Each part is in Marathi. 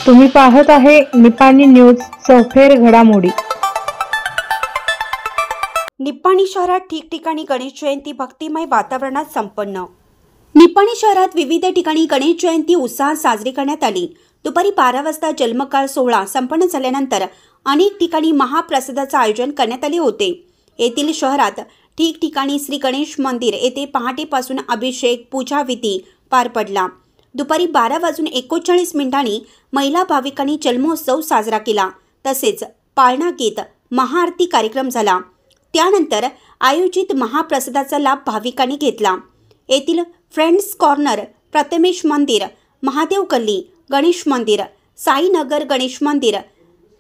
तुम्ही पाहत आहे निपाणी न्यूज चौफेर घडामोडी। निपाणी शहरात ठिकठिकाणी गणेश जयंती भक्तिमय वातावरणात संपन्न। निपाणी शहरात विविध ठिकाणी गणेश जयंती उत्साहात साजरी करण्यात आली। दुपारी 12 वाजता जन्मकाळ सोहळा संपन्न झाल्यानंतर अनेक ठिकाणी महाप्रसादाचे आयोजन करण्यात आले होते। येथील शहरात ठिकठिकाणी श्री गणेश मंदिर येथे पहाटेपासून अभिषेक पूजा विधी पार पडला। दुपारी 12:39 महिला भाविकांनी जन्मोत्सव साजरा केला। तसेच पाळणा गीत महाआरती कार्यक्रम झाला। त्यानंतर आयोजित महाप्रसादाचा लाभ भाविकांनी घेतला। येथील फ्रेंड्स कॉर्नर, प्रथमेश मंदिर, महादेव गल्ली गणेश मंदिर, साईनगर गणेश मंदिर,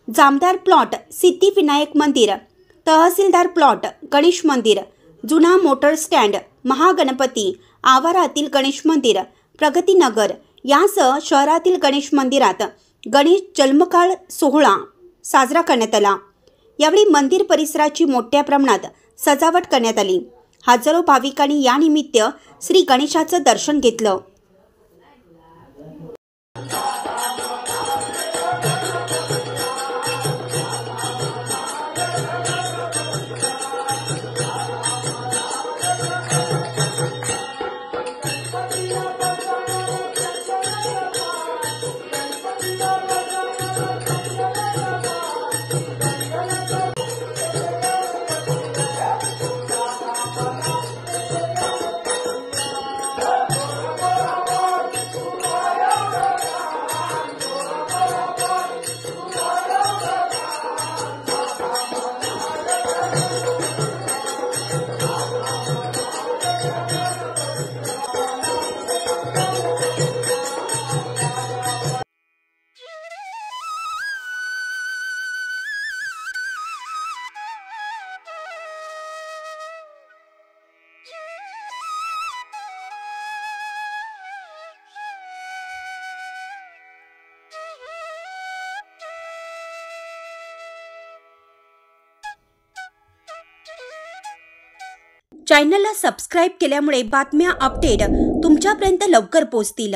जामदार प्लॉट सिद्धिविनायक मंदिर, तहसीलदार प्लॉट गणेश मंदिर, जुना मोटर स्टँड, महागणपती आवारातील गणेश मंदिर, प्रगतीनगर यासह शहरातील गणेश मंदिरात गणेश जन्मकाळ सोहळा साजरा करण्यात आला। यावेळी मंदिर परिसराची मोठ्या प्रमाणात सजावट करण्यात आली। हजारो भाविकांनी या निमित्त श्री गणेशाचं दर्शन घेतलं। चॅनलला सबस्क्राइब केल्यामुळे बातम्या अपडेट तुमच्यापर्यंत लवकर पोहोचतील।